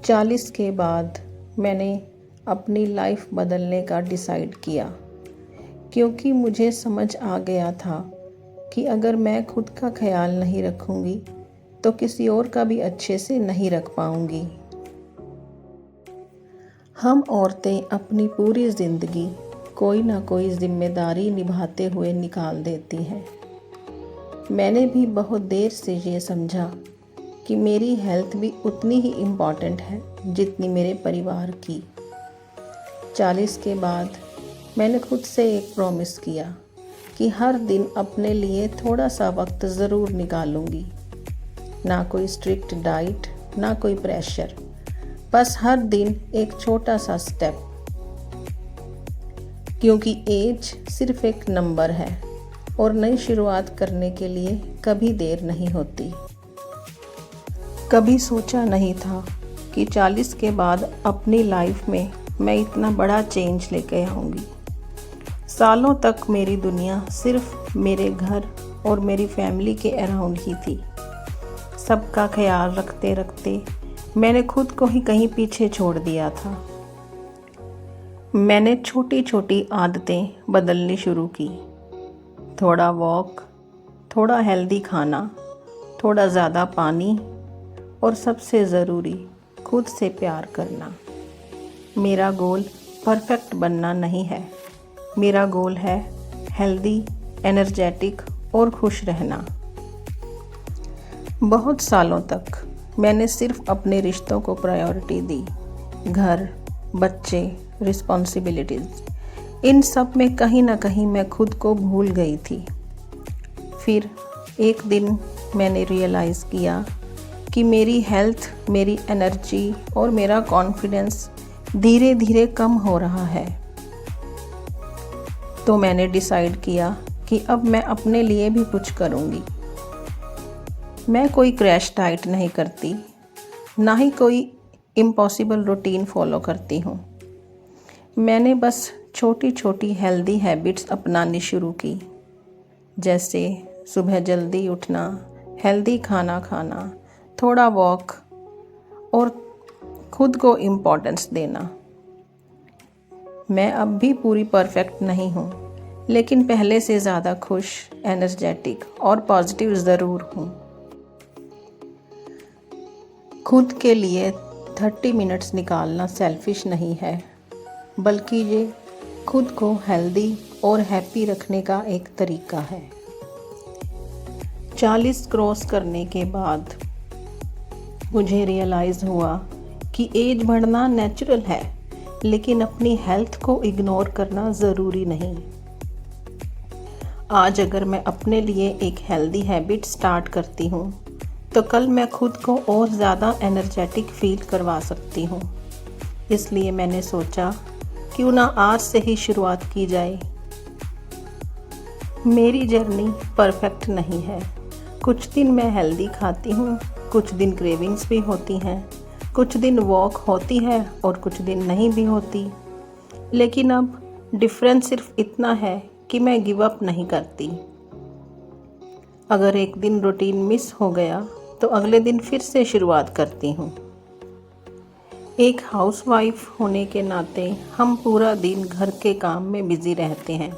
40 के बाद मैंने अपनी लाइफ बदलने का डिसाइड किया, क्योंकि मुझे समझ आ गया था कि अगर मैं खुद का ख्याल नहीं रखूँगी तो किसी और का भी अच्छे से नहीं रख पाऊँगी। हम औरतें अपनी पूरी ज़िंदगी कोई ना कोई ज़िम्मेदारी निभाते हुए निकाल देती हैं। मैंने भी बहुत देर से ये समझा कि मेरी हेल्थ भी उतनी ही इम्पॉर्टेंट है जितनी मेरे परिवार की। 40 के बाद मैंने खुद से एक प्रॉमिस किया कि हर दिन अपने लिए थोड़ा सा वक्त ज़रूर निकालूंगी। ना कोई स्ट्रिक्ट डाइट, ना कोई प्रेशर, बस हर दिन एक छोटा सा स्टेप। क्योंकि एज सिर्फ एक नंबर है और नई शुरुआत करने के लिए कभी देर नहीं होती। कभी सोचा नहीं था कि 40 के बाद अपनी लाइफ में मैं इतना बड़ा चेंज लेके आऊँगी। सालों तक मेरी दुनिया सिर्फ मेरे घर और मेरी फैमिली के अराउंड ही थी। सबका ख्याल रखते रखते मैंने खुद को ही कहीं पीछे छोड़ दिया था। मैंने छोटी छोटी आदतें बदलनी शुरू की। थोड़ा वॉक, थोड़ा हेल्दी खाना, थोड़ा ज़्यादा पानी और सबसे ज़रूरी खुद से प्यार करना। मेरा गोल परफेक्ट बनना नहीं है, मेरा गोल है हेल्दी, एनर्जेटिक और खुश रहना। बहुत सालों तक मैंने सिर्फ अपने रिश्तों को प्रायोरिटी दी। घर, बच्चे, रिस्पॉन्सिबिलिटीज़, इन सब में कहीं ना कहीं मैं खुद को भूल गई थी। फिर एक दिन मैंने रियलाइज़ किया कि मेरी हेल्थ, मेरी एनर्जी और मेरा कॉन्फिडेंस धीरे धीरे कम हो रहा है। तो मैंने डिसाइड किया कि अब मैं अपने लिए भी कुछ करूँगी। मैं कोई क्रैश डाइट नहीं करती, ना ही कोई इम्पॉसिबल रूटीन फॉलो करती हूँ। मैंने बस छोटी छोटी हेल्दी हैबिट्स अपनानी शुरू की, जैसे सुबह जल्दी उठना, हेल्दी खाना खाना, थोड़ा वॉक और खुद को इम्पोर्टेंस देना। मैं अब भी पूरी परफेक्ट नहीं हूँ, लेकिन पहले से ज़्यादा खुश, एनर्जेटिक और पॉजिटिव ज़रूर हूँ। खुद के लिए 30 मिनट्स निकालना सेल्फिश नहीं है, बल्कि ये खुद को हेल्दी और हैप्पी रखने का एक तरीका है। 40 क्रॉस करने के बाद मुझे रियलाइज़ हुआ कि एज बढ़ना नेचुरल है, लेकिन अपनी हेल्थ को इग्नोर करना ज़रूरी नहीं। आज अगर मैं अपने लिए एक हेल्दी हैबिट स्टार्ट करती हूँ तो कल मैं खुद को और ज़्यादा एनर्जेटिक फील करवा सकती हूँ। इसलिए मैंने सोचा क्यों ना आज से ही शुरुआत की जाए। मेरी जर्नी परफेक्ट नहीं है। कुछ दिन मैं हेल्दी खाती हूँ, कुछ दिन क्रेविंग्स भी होती हैं, कुछ दिन वॉक होती है और कुछ दिन नहीं भी होती। लेकिन अब डिफरेंस सिर्फ इतना है कि मैं गिव अप नहीं करती। अगर एक दिन रूटीन मिस हो गया तो अगले दिन फिर से शुरुआत करती हूँ। एक हाउसवाइफ होने के नाते हम पूरा दिन घर के काम में बिजी रहते हैं,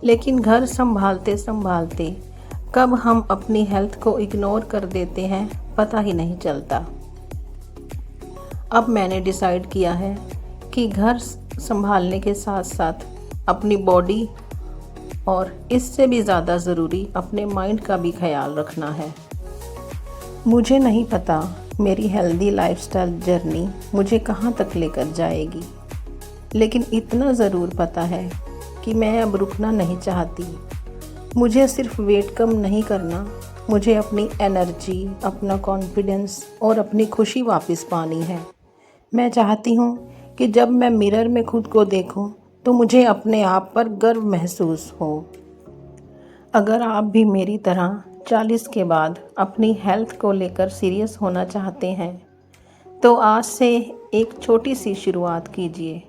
लेकिन घर संभालते संभालते कब हम अपनी हेल्थ को इग्नोर कर देते हैं पता ही नहीं चलता। अब मैंने डिसाइड किया है कि घर संभालने के साथ साथ अपनी बॉडी और इससे भी ज़्यादा ज़रूरी अपने माइंड का भी ख्याल रखना है। मुझे नहीं पता मेरी हेल्दी लाइफस्टाइल जर्नी मुझे कहाँ तक लेकर जाएगी, लेकिन इतना ज़रूर पता है कि मैं अब रुकना नहीं चाहती। मुझे सिर्फ वेट कम नहीं करना, मुझे अपनी एनर्जी, अपना कॉन्फिडेंस और अपनी खुशी वापस पानी है। मैं चाहती हूँ कि जब मैं मिरर में खुद को देखूँ तो मुझे अपने आप पर गर्व महसूस हो। अगर आप भी मेरी तरह 40 के बाद अपनी हेल्थ को लेकर सीरियस होना चाहते हैं तो आज से एक छोटी सी शुरुआत कीजिए।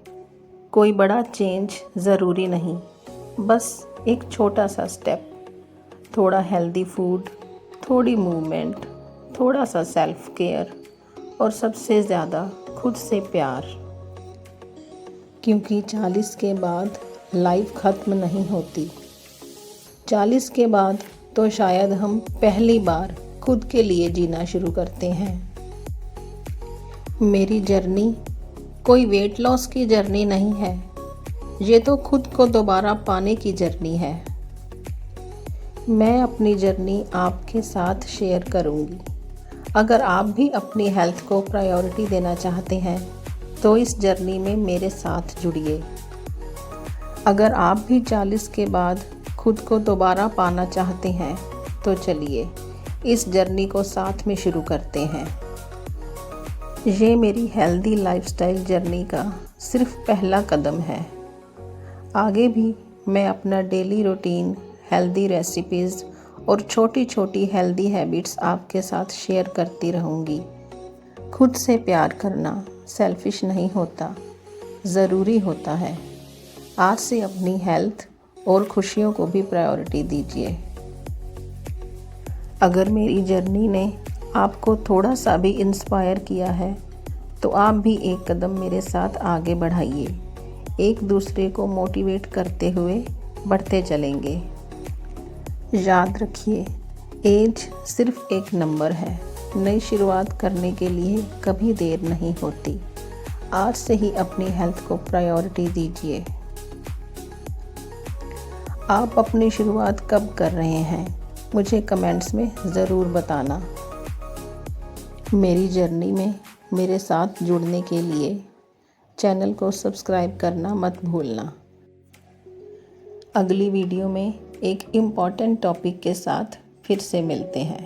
कोई बड़ा चेंज ज़रूरी नहीं, बस एक छोटा सा स्टेप। थोड़ा हेल्दी फूड, थोड़ी मूवमेंट, थोड़ा सा सेल्फ केयर और सबसे ज़्यादा खुद से प्यार। क्योंकि 40 के बाद लाइफ ख़त्म नहीं होती। 40 के बाद तो शायद हम पहली बार खुद के लिए जीना शुरू करते हैं। मेरी जर्नी कोई वेट लॉस की जर्नी नहीं है, ये तो खुद को दोबारा पाने की जर्नी है। मैं अपनी जर्नी आपके साथ शेयर करूंगी। अगर आप भी अपनी हेल्थ को प्रायोरिटी देना चाहते हैं तो इस जर्नी में मेरे साथ जुड़िए। अगर आप भी 40 के बाद खुद को दोबारा पाना चाहते हैं तो चलिए इस जर्नी को साथ में शुरू करते हैं। ये मेरी हेल्दी लाइफस्टाइल जर्नी का सिर्फ पहला कदम है। आगे भी मैं अपना डेली रूटीन, हेल्दी रेसिपीज़ और छोटी छोटी हेल्दी हैबिट्स आपके साथ शेयर करती रहूँगी। खुद से प्यार करना सेल्फिश नहीं होता, ज़रूरी होता है। आज से अपनी हेल्थ और खुशियों को भी प्रायोरिटी दीजिए। अगर मेरी जर्नी ने आपको थोड़ा सा भी इंस्पायर किया है तो आप भी एक कदम मेरे साथ आगे बढ़ाइए। एक दूसरे को मोटिवेट करते हुए बढ़ते चलेंगे। याद रखिए, एज सिर्फ एक नंबर है। नई शुरुआत करने के लिए कभी देर नहीं होती। आज से ही अपनी हेल्थ को प्रायोरिटी दीजिए। आप अपनी शुरुआत कब कर रहे हैं, मुझे कमेंट्स में ज़रूर बताना। मेरी जर्नी में मेरे साथ जुड़ने के लिए चैनल को सब्सक्राइब करना मत भूलना। अगली वीडियो में एक इम्पॉर्टेंट टॉपिक के साथ फिर से मिलते हैं।